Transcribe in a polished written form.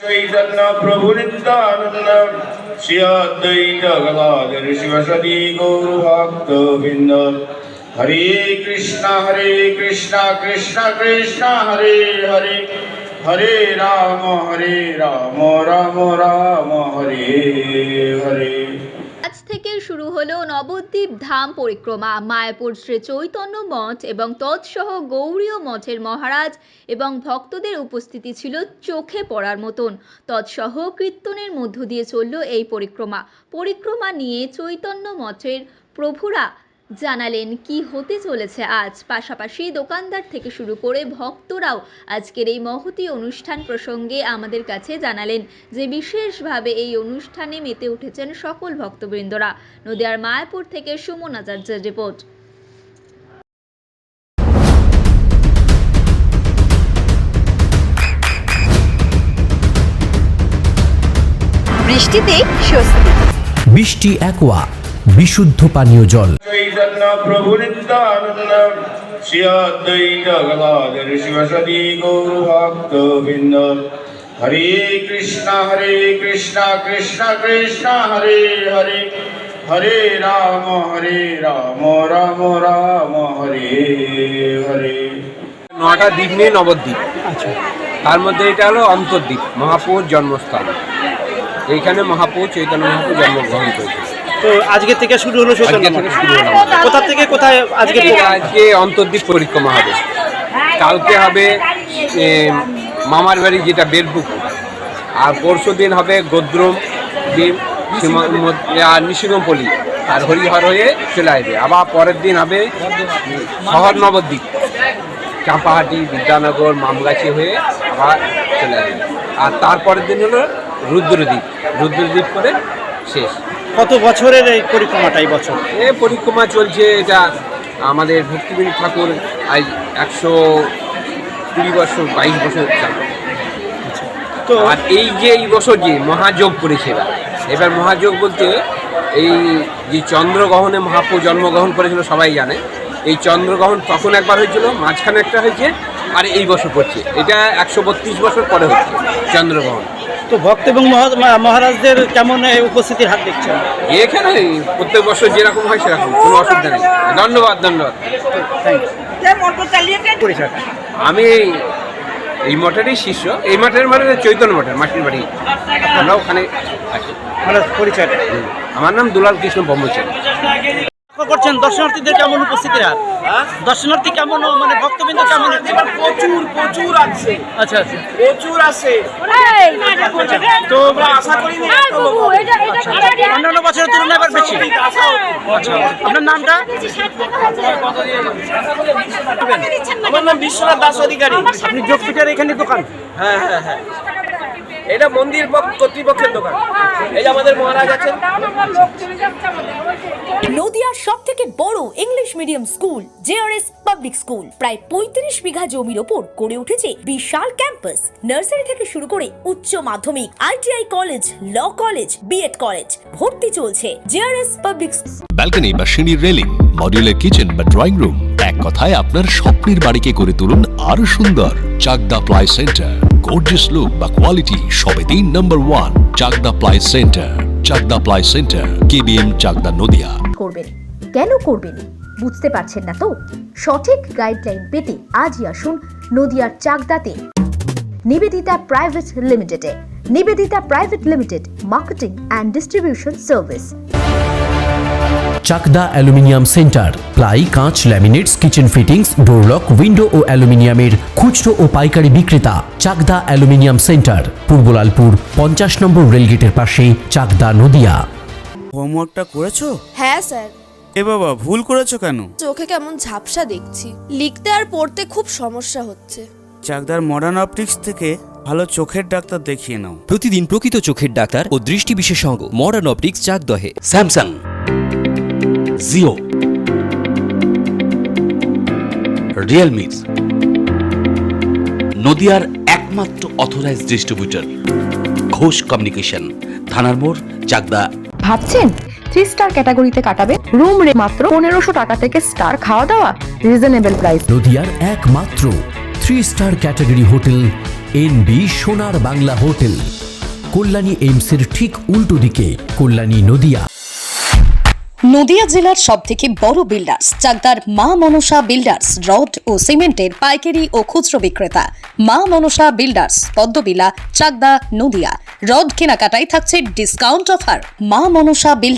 চৈতন্য প্রভু নিত্যানন্দ শ্রী অদ্বৈত গদাধর শিবসদি গৌর ভক্ত বৃন্দ। হরে কৃষ্ণ কৃষ্ণ কৃষ্ণ হরে হরে, হরে রাম রাম রাম হরে হরে। আজ থেকে শুরু হলো নবদ্বীপ ধাম পরিক্রমা। মায়াপুর শ্রী চৈতন্য মঠ এবং তৎসহ গৌড়ীয় মঠের মহারাজ এবং ভক্তদের উপস্থিতি ছিল চোখে পড়ার মতন। তৎসহ কীর্তনের মধ্য দিয়ে চলল এই পরিক্রমা নিয়ে চৈতন্য মঠের প্রভুরা জানালেন কি হতে চলেছে আজ। পাশাপাশি দোকানদার থেকে শুরু করে ভক্তরাও আজকের এই মহতী অনুষ্ঠান প্রসঙ্গে আমাদের কাছে জানালেন যে বিশেষভাবে এই অনুষ্ঠানে মেতে উঠেছেন সকল ভক্তবৃন্দরা। নদিয়ার মায়াপুর থেকে সুমন আচার্যের রিপোর্ট। বৃষ্টিতে স্বস্তি। বৃষ্টি অ্যাকোয়া, বিশুদ্ধ পানীয় জল। চৈতন্য প্রভু নিত্যানন্দ শ্রী অদ্বৈত গদাধর শিবসদি গৌর ভক্ত বৃন্দ। হরে কৃষ্ণ কৃষ্ণ কৃষ্ণ হরে হরে, হরে রাম রাম রাম হরে হরে। 9টা দ্বীপ নিয়ে নবদ্বীপ, তার মধ্যে এটা হলো অন্তর্দ্বীপ, মহাপুর জন্মস্থান। এইখানে মহাপুর চৈতন্য মহাপুর জন্মগ্রহণ করেছে। তো আজকে থেকে শুরু হলো, কোথা থেকে কোথায়? আজকে অন্তর্দ্বীপ পরিক্রমা হবে, কালকে হবে মামার বাড়ি যেটা বেলপুকুর, আর পরশু দিন হবে গোদ্রম দ্বীপ আর নিশিগমপল্লী আর হরিহর হয়ে চলে আসবে। আবার পরের দিন হবে শহর নবদ্বীপ, চাঁপাহাটি, বিদ্যানগর, মামগাছি হয়ে আবার চলে আসবে। আর তারপরের দিন হলো রুদ্রদ্বীপ করে শেষ। কত বছরের এই পরিক্রমাটা? এই বছর এই পরিক্রমা চলছে, এটা আমাদের ভক্তিবীর ঠাকুর আজ 120 বছর 22 বছর চালু। তো আর এই বছর যে মহাযোগ করেছে, এবার মহাযোগ বলতে এই যে চন্দ্রগ্রহণে মহাপ্রভু জন্মগ্রহণ করেছিল সবাই জানে। এই চন্দ্রগ্রহণ তখন একবার হয়েছিল, মাঝখানে একটা হয়েছে, আর এই বছর পড়ছে। এটা 132 বছর পরে হচ্ছে চন্দ্রগ্রহণ। তো ভক্ত এবং মহারাজদের কেমন উপস্থিতির হাত দেখছেন? এখানে প্রত্যেক বছর যেরকম হয় সেরকম, কোনো অসুবিধা নেই। ধন্যবাদ। আমি এই মঠেরই শিষ্য, এই মঠের মানে চৈতন্য মঠের মাটির বাড়ি, আমরা ওখানে আছি। পরিচয়? আমার নাম দুলাল কৃষ্ণ ব্রহ্মচারী। করছেন দর্শনার্থীদের কেমন উপস্থিতি? আর দর্শনার্থী কেমন, মানে ভক্তবৃন্দ কেমন? প্রচুর আছে। আচ্ছা, প্রচুর আছে। তো আশা করি অন্যান্য বছরের তুলনায় এবার বেশি। আচ্ছা, আপনার নামটা? আমার নাম বিশ্বনাথ দাস অধিকারী। আপনি যোগপীঠের এখানে দোকান? হ্যাঁ, এটা মন্দির কর্তৃপক্ষের দোকান। এই যে আমাদের মহারাজ আছেন। নদিয়ার সব থেকে বড় English medium school JRS public school প্রায় 35 বিঘা জমির ওপর গড়ে উঠেছে বিশাল ক্যাম্পাস। নার্সারি থেকে শুরু করে উচ্চ মাধ্যমিক, ITI college, law college, BEd college, ভর্তি চলছে জেআরএস পাবলিক। ব্যালকনি বা সিঁড়ির রেলিং, মডিউলার কিচেন বা ড্রয়িং রুম, এক কথায় আপনার স্বপ্নের বাড়িকে করে তুলুন আরো সুন্দর। Chakdaha ply centre, gorgeous look বা কোয়ালিটি সবে 3 নম্বর 1 Chakdaha ply centre. Chakdaha ply centre, KBM, Chakdaha, Nadia. করবেন কেন করবেন বুঝতে পারছেন না তো? সঠিক গাইডলাইন পেতে আজই আসুন নদিয়ার চাকদাতে নিবেদিতা প্রাইভেট লিমিটেডে। Nibedita private limited, marketing and distribution service. Chakdaha aluminium centre, ply, কাঁচ, laminates, kitchen fittings, door lock, window ও অ্যালুমিনিয়ামের খুচরো ও পাইকারি বিক্রেতা। Chakdaha aluminium centre, Purbalalpur 50 number রেলগেটের পাশে, চাকদা, নদিয়া। হোমওয়ার্কটা করেছো? হ্যাঁ স্যার। এ বাবা, ভুল করেছো কেন? চোখে কেমন ঝাপসা দেখছি, লিখতে আর পড়তে খুব সমস্যা হচ্ছে। চাকদার মডার্ন অপটিক্স থেকে ভালো চোখের ডাক্তার দেখিয়ে নাও। প্রতিদিন প্রকৃত চোখের ডাক্তার ও দৃষ্টি বিশেষজ্ঞ মডার্ন অপটিক্স, চাকদহে। স্যামসাং, জিও, রিয়েলমি, নদিয়ার একমাত্র অথরাইজড ডিস্ট্রিবিউটর ঘোষ কমিউনিকেশন, থানার মোড়, চাকদা। ভাবছেন 3 স্টার ক্যাটাগরিতে কাটাবেন? রুম রে মাত্র 1500 টাকা থেকে স্টার, খাওয়া দাওয়া রিজনেবল প্রাইস। নদিয়ার একমাত্র 3 স্টার ক্যাটাগরি হোটেল এনবি সোনার বাংলা হোটেল, কল্যাণী এইমসের ঠিক উল্টো দিকে, কল্যাণী নদিয়া। নদিয়া জেলার সবথেকে বড় বিল্ডার্স চাকদার মা মনসা বিল্ডার্স রড ও সিমেন্টের পাইকারি ও খুচরো বিক্রেতা। মা মনসা বিল্ডার্স, পদ্মবিলা, চাকদা, নদিয়া। রড কেনাকাটায় থাকছে ডিসকাউন্ট অফার। মা মনসা বিল্ডার্স।